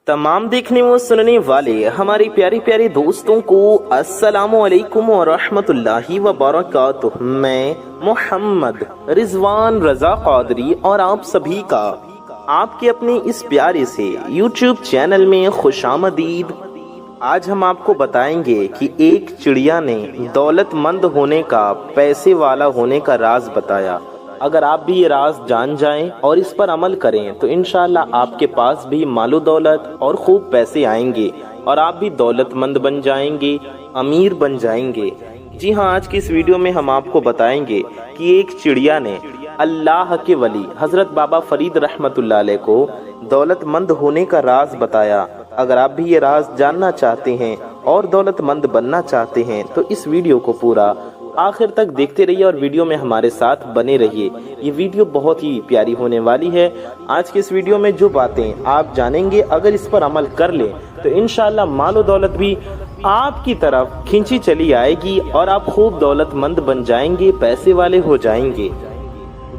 तमाम देखने व सुनने वाले हमारे प्यारे प्यारे दोस्तों को अस्सलामु अलैकुम व रहमतुल्लाहि व बरकातुहू। मैं मोहम्मद रिजवान रजा कादरी और आप सभी का आपके अपने इस प्यारे से YouTube चैनल में खुशामदीद। आज हम आपको बताएंगे कि एक चिड़िया ने दौलतमंद होने का, पैसे वाला होने का राज बताया। अगर आप भी ये राज जान जाएं और इस पर अमल करें तो इंशाअल्लाह आपके पास भी मालो दौलत और खूब पैसे आएंगे और आप भी दौलतमंद बन जाएंगे, अमीर बन जाएंगे। जी हाँ, आज की इस वीडियो में हम आपको बताएंगे कि एक चिड़िया ने अल्लाह के वली हजरत बाबा फरीद रहमतुल्लाह अलैह को दौलतमंद होने का राज बताया। अगर आप भी ये राज जानना चाहते हैं और दौलतमंद बनना चाहते हैं तो इस वीडियो को पूरा आखिर तक देखते रहिए और वीडियो में हमारे साथ बने रहिए। ये वीडियो बहुत ही प्यारी होने वाली है। आज के इस वीडियो में जो बातें आप जानेंगे, अगर इस पर अमल कर लें तो इंशाअल्लाह मालो दौलत भी आपकी तरफ खींची चली आएगी और आप खूब दौलतमंद बन जाएंगे, पैसे वाले हो जाएंगे।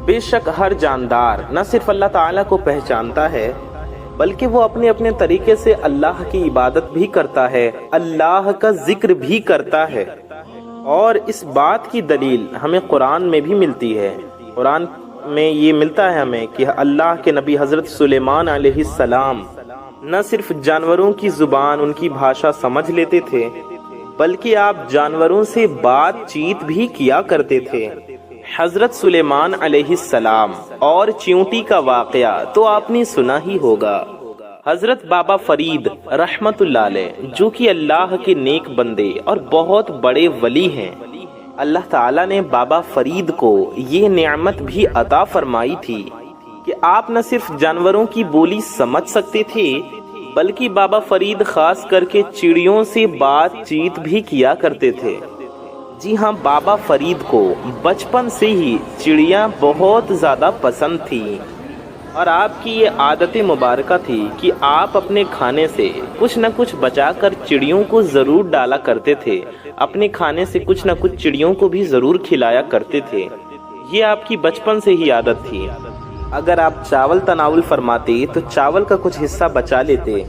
बेशक हर जानदार न सिर्फ अल्लाह ताला को पहचानता है बल्कि वो अपने अपने तरीके से अल्लाह की इबादत भी करता है, अल्लाह का जिक्र भी करता है। और इस बात की दलील हमें कुरान में भी मिलती है। कुरान में ये मिलता है हमें कि अल्लाह के नबी हजरत सुलेमान अलैहिस्सलाम न सिर्फ जानवरों की जुबान, उनकी भाषा समझ लेते थे बल्कि आप जानवरों से बातचीत भी किया करते थे। हजरत सुलेमान अलैहिस्सलाम और चींटी का वाकया तो आपने सुना ही होगा। हजरत बाबा फरीद रहमतुल्लाह अलैह जो कि अल्लाह के नेक बंदे और बहुत बड़े वली हैं, अल्लाह ताला ने बाबा फरीद को ये नेमत भी अता फरमाई थी कि आप न सिर्फ जानवरों की बोली समझ सकते थे बल्कि बाबा फरीद खास करके चिड़ियों से बातचीत भी किया करते थे। जी हाँ, बाबा फरीद को बचपन से ही चिड़िया बहुत ज़्यादा पसंद थी और आपकी ये आदत मुबारका थी कि आप अपने खाने से कुछ न कुछ बचाकर चिड़ियों को ज़रूर डाला करते थे। अपने खाने से कुछ न कुछ चिड़ियों को भी ज़रूर खिलाया करते थे। ये आपकी बचपन से ही आदत थी। अगर आप चावल तनावुल फरमाते तो चावल का कुछ हिस्सा बचा लेते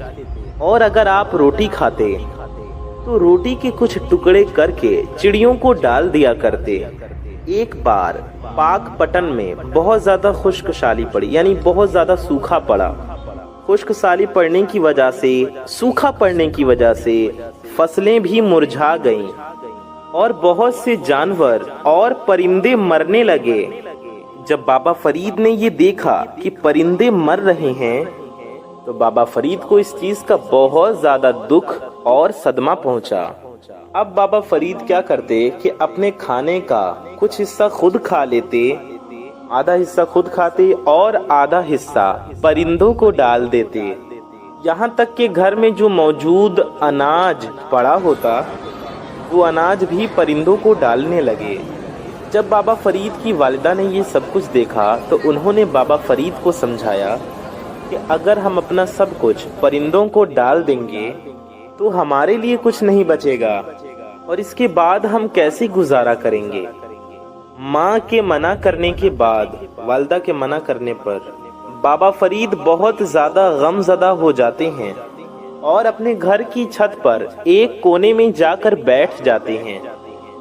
और अगर आप रोटी खाते तो रोटी के कुछ टुकड़े करके चिड़ियों को डाल दिया करते। एक बार पाक पटन में बहुत ज़्यादा खुश्क साली पड़ी, यानी बहुत ज़्यादा सूखा पड़ा। खुश्क साली पड़ने की वजह से, सूखा पड़ने की वजह से फसलें भी मुरझा गईं और बहुत से जानवर और परिंदे मरने लगे। जब बाबा फरीद ने ये देखा कि परिंदे मर रहे हैं तो बाबा फरीद को इस चीज़ का बहुत ज़्यादा दुख और सदमा पहुंचा। अब बाबा फरीद क्या करते कि अपने खाने का कुछ हिस्सा खुद खा लेते, आधा हिस्सा खुद खाते और आधा हिस्सा परिंदों को डाल देते। यहाँ तक कि घर में जो मौजूद अनाज पड़ा होता वो अनाज भी परिंदों को डालने लगे। जब बाबा फरीद की वालिदा ने ये सब कुछ देखा तो उन्होंने बाबा फरीद को समझाया कि अगर हम अपना सब कुछ परिंदों को डाल देंगे तो हमारे लिए कुछ नहीं बचेगा और इसके बाद हम कैसे गुजारा करेंगे। माँ के मना करने के बाद, वालिदा के मना करने पर बाबा फरीद बहुत ज़्यादा गमज़दा हो जाते हैं और अपने घर की छत पर एक कोने में जाकर बैठ जाते हैं।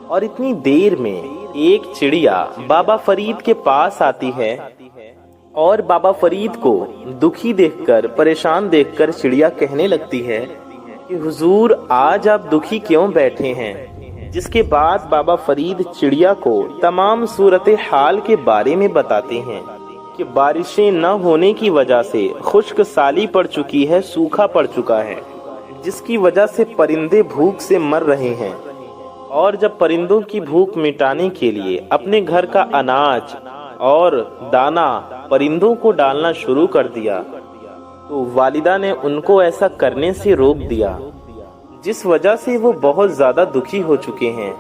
और इतनी देर में एक चिड़िया बाबा फरीद के पास आती है और बाबा फरीद को दुखी देखकर, परेशान देखकर चिड़िया कहने लगती है कि हुजूर आज आप दुखी क्यों बैठे हैं। जिसके बाद बाबा फरीद चिड़िया को तमाम सूरत हाल के बारे में बताते हैं कि बारिशें न होने की वजह से खुश्क साली पड़ चुकी है, सूखा पड़ चुका है, जिसकी वजह से परिंदे भूख से मर रहे हैं। और जब परिंदों की भूख मिटाने के लिए अपने घर का अनाज और दाना परिंदों को डालना शुरू कर दिया तो वालिदा ने उनको ऐसा करने से रोक दिया, जिस वजह से वो बहुत ज़्यादा दुखी हो चुके हैं।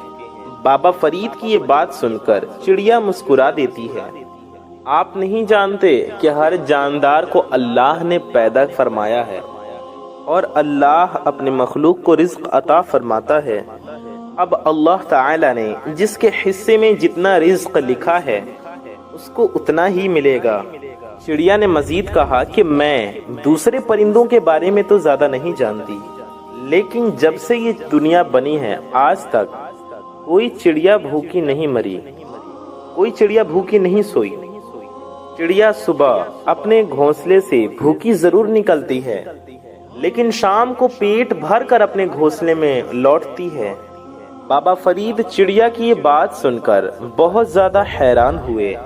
बाबा फरीद की ये बात सुनकर चिड़िया मुस्कुरा देती है। आप नहीं जानते कि हर जानदार को अल्लाह ने पैदा फरमाया है और अल्लाह अपने मखलूक को रिज़्क़ अता फरमाता है। अब अल्लाह ताला ने जिसके हिस्से में जितना रिज़्क़ लिखा है उसको उतना ही मिलेगा। चिड़िया ने मजीद कहा कि मैं दूसरे परिंदों के बारे में तो ज्यादा नहीं जानती, लेकिन जब से ये दुनिया बनी है आज तक कोई चिड़िया भूखी नहीं मरी, कोई चिड़िया भूखी नहीं सोई। चिड़िया सुबह अपने घोंसले से भूखी जरूर निकलती है, लेकिन शाम को पेट भर कर अपने घोंसले में लौटती है। बाबा फरीद चिड़िया की ये बात सुनकर बहुत ज्यादा हैरान हुए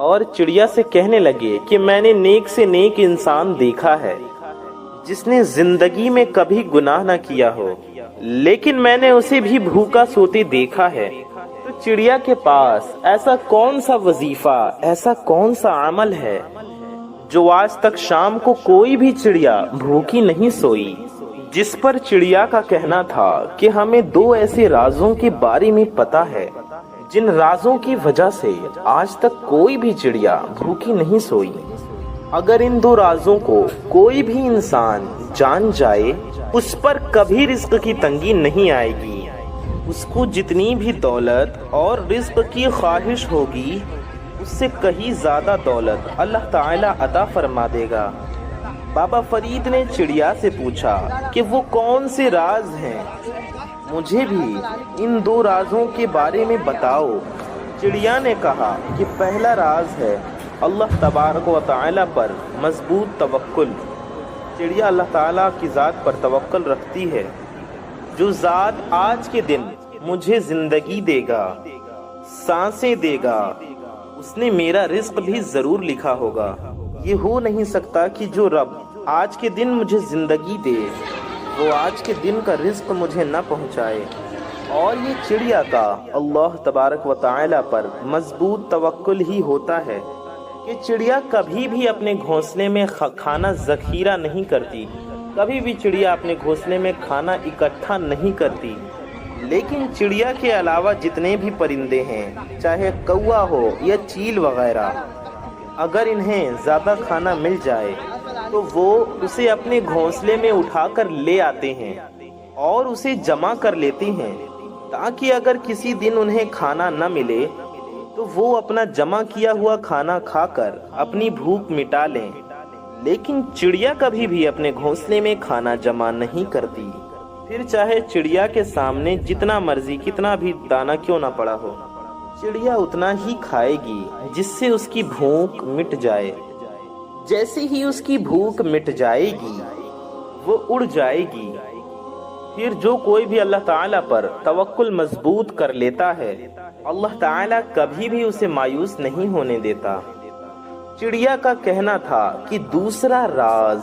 और चिड़िया से कहने लगे कि मैंने नेक से नेक इंसान देखा है जिसने जिंदगी में कभी गुनाह न किया हो, लेकिन मैंने उसे भी भूखा सोते देखा है। तो चिड़िया के पास ऐसा कौन सा वजीफा, ऐसा कौन सा अमल है जो आज तक शाम को कोई भी चिड़िया भूखी नहीं सोई। जिस पर चिड़िया का कहना था कि हमें दो ऐसे राजों के बारे में पता है जिन राजों की वजह से आज तक कोई भी चिड़िया भूखी नहीं सोई। अगर इन दो राजों को कोई भी इंसान जान जाए, उस पर कभी रिस्क की तंगी नहीं आएगी। उसको जितनी भी दौलत और रिस्क की ख्वाहिश होगी, उससे कहीं ज्यादा दौलत अल्लाह ताला अता फरमा देगा। बाबा फरीद ने चिड़िया से पूछा कि वो कौन से राज हैं, मुझे भी इन दो राजों के बारे में बताओ। चिड़िया ने कहा कि पहला राज है अल्लाह तबारक व तआला पर मजबूत तवक्कुल। चिड़िया अल्लाह ताला की ज़ात पर तवक्कुल रखती है, जो ज़ात आज के दिन मुझे ज़िंदगी देगा, सांसें देगा, उसने मेरा रिस्क भी ज़रूर लिखा होगा। ये हो नहीं सकता कि जो रब आज के दिन मुझे ज़िंदगी दे, वो आज के दिन का रिस्क मुझे न पहुंचाए। और ये चिड़िया का अल्लाह तबारक व तआला पर मजबूत तवक्कुल ही होता है कि चिड़िया कभी भी अपने घोंसले में खाना ज़ख़ीरा नहीं करती, कभी भी चिड़िया अपने घोंसले में खाना इकट्ठा नहीं करती। लेकिन चिड़िया के अलावा जितने भी परिंदे हैं, चाहे कौवा हो या चील वगैरह, अगर इन्हें ज़्यादा खाना मिल जाए तो वो उसे अपने घोंसले में उठाकर ले आते हैं और उसे जमा कर लेते हैं, ताकि अगर किसी दिन उन्हें खाना न मिले तो वो अपना जमा किया हुआ खाना खाकर अपनी भूख मिटा लें। लेकिन चिड़िया कभी भी अपने घोंसले में खाना जमा नहीं करती, फिर चाहे चिड़िया के सामने जितना मर्जी कितना भी दाना क्यों ना पड़ा हो, चिड़िया उतना ही खाएगी जिससे उसकी भूख मिट जाए। जैसे ही उसकी भूख मिट जाएगी वो उड़ जाएगी। फिर जो कोई भी अल्लाह ताला पर तवक्कुल मजबूत कर लेता है, अल्लाह ताला कभी भी उसे मायूस नहीं होने देता। चिड़िया का कहना था कि दूसरा राज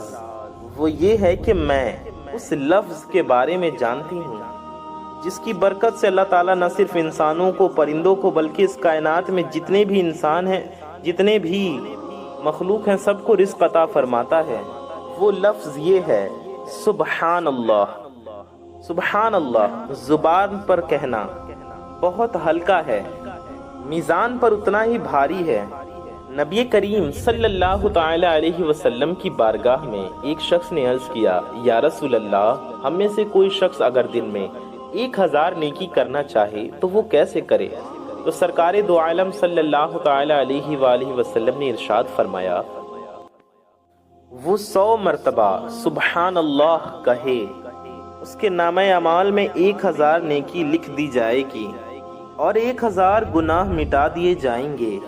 वो ये है कि मैं उस लफ्ज़ के बारे में जानती हूँ जिसकी बरकत से अल्लाह ताला न सिर्फ इंसानों को, परिंदों को, बल्कि इस कायनात में जितने भी इंसान हैं, जितने भी मखलूक हैं, सबको रिज़्क़ अता फरमाता है। वो लफ्ज़ ये है सुबहान अल्लाह। सुबहान अल्लाह ज़ुबान पर कहना बहुत हल्का है, मीज़ान पर उतना ही भारी है। नबी करीम सल्लल्लाहु ताला अलैहि वसल्लम की बारगाह में एक शख्स ने अर्ज़ किया, या रसूल अल्लाह, हम में से कोई शख्स अगर दिन में 1000 नेकी करना चाहे तो वो कैसे करे? तो सरकारे दो आलम सल्लल्लाहु ताला अलैहि वसल्लम ने इरशाद फरमाया, वो 100 मरतबा सुबहान अल्लाह कहे, उसके नामे अमाल में 1000 नेकी लिख दी जाएगी और 1000 गुनाह मिटा दिए जाएंगे।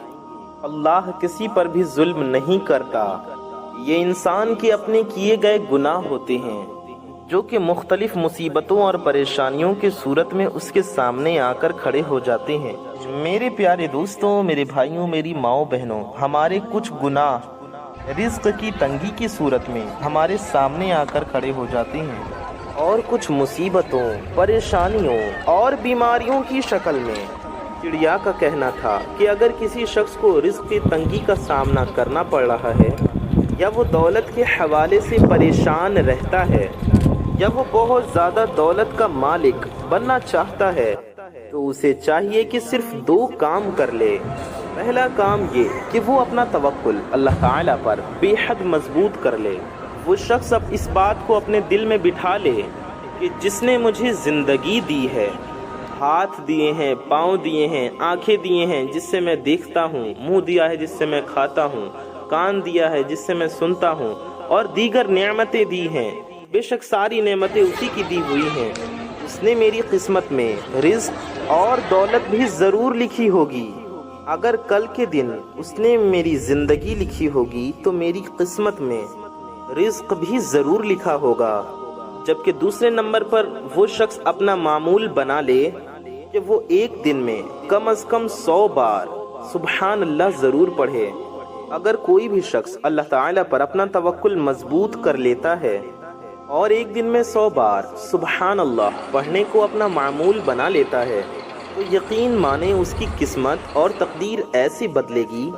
अल्लाह किसी पर भी जुल्म नहीं करता। ये इंसान के अपने किए गए गुनाह होते हैं जो कि मुख्तलिफ मुसीबतों और परेशानियों की सूरत में उसके सामने आकर खड़े हो जाते हैं। मेरे प्यारे दोस्तों, मेरे भाइयों, मेरी माओ बहनों, हमारे कुछ गुनाह रिज़्क़ की तंगी की सूरत में हमारे सामने आकर खड़े हो जाते हैं और कुछ मुसीबतों, परेशानियों और बीमारियों की शक्ल में। चिड़िया का कहना था कि अगर किसी शख्स को रिज़्क़ की तंगी का सामना करना पड़ रहा है, या वो दौलत के हवाले से परेशान रहता है, या वो बहुत ज़्यादा दौलत का मालिक बनना चाहता है, तो उसे चाहिए कि सिर्फ 2 काम कर ले। पहला काम ये कि वो अपना तवक्कुल अल्लाह ताला पर बेहद मजबूत कर ले। वो शख्स अब इस बात को अपने दिल में बिठा ले कि जिसने मुझे ज़िंदगी दी है, हाथ दिए हैं, पाँव दिए हैं, आंखें दिए हैं जिससे मैं देखता हूँ, मुंह दिया है जिससे मैं खाता हूँ, کان دیا ہے جس سے میں سنتا ہوں، اور دیگر نعمتیں دی ہیں، بے شک ساری نعمتیں اسی کی دی ہوئی ہیں۔ اس نے میری قسمت میں رزق اور دولت بھی ضرور لکھی ہوگی۔ اگر کل کے دن اس نے میری زندگی لکھی ہوگی تو میری قسمت میں رزق بھی ضرور لکھا ہوگا۔ جبکہ دوسرے نمبر پر وہ شخص اپنا معمول بنا لے کہ وہ ایک دن میں کم از کم 100 بار سبحان اللہ ضرور پڑھے۔ اگر کوئی بھی شخص اللہ تعالیٰ پر اپنا توکل مضبوط کر لیتا ہے اور ایک دن میں 100 بار سبحان اللہ پڑھنے کو اپنا معمول بنا لیتا ہے تو یقین مانے اس کی قسمت اور تقدیر ایسی بدلے گی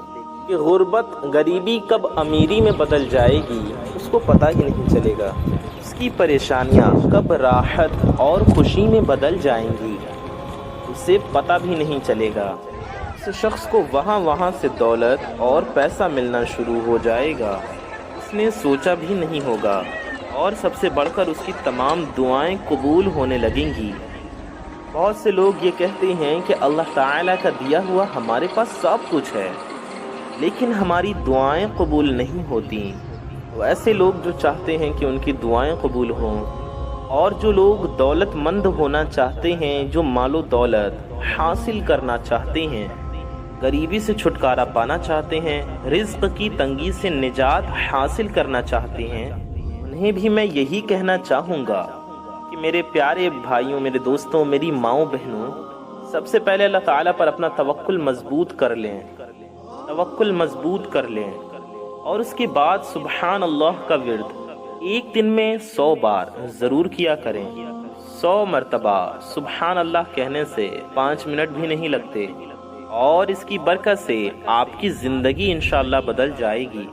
کہ غربت غریبی کب امیری میں بدل جائے گی اس کو پتہ ہی نہیں چلے گا، اس کی پریشانیاں کب راحت اور خوشی میں بدل جائیں گی اسے پتہ بھی نہیں چلے گا۔ اس شخص کو وہاں سے دولت اور پیسہ ملنا شروع ہو جائے گا، اس نے سوچا بھی نہیں ہوگا، اور سب سے بڑھ کر اس کی تمام دعائیں قبول ہونے لگیں گی۔ بہت سے لوگ یہ کہتے ہیں کہ اللہ تعالیٰ کا دیا ہوا ہمارے پاس سب کچھ ہے لیکن ہماری دعائیں قبول نہیں ہوتی۔ تو ایسے لوگ جو چاہتے ہیں کہ ان کی دعائیں قبول ہوں، اور جو لوگ دولت مند ہونا چاہتے ہیں، جو مال و دولت حاصل کرنا چاہتے ہیں، غریبی سے چھٹکارا پانا چاہتے ہیں، رزق کی تنگی سے نجات حاصل کرنا چاہتے ہیں، انہیں بھی میں یہی کہنا چاہوں گا کہ میرے پیارے بھائیوں، میرے دوستوں، میری ماؤں بہنوں، سب سے پہلے اللہ تعالیٰ پر اپنا توکل مضبوط کر لیں، توکل مضبوط کر لیں، اور اس کے بعد سبحان اللہ کا ورد ایک دن میں 100 بار ضرور کیا کریں۔ 100 مرتبہ سبحان اللہ کہنے سے 5 منٹ بھی نہیں لگتے، اور اس کی برکت سے آپ کی زندگی انشاءاللہ بدل جائے گی۔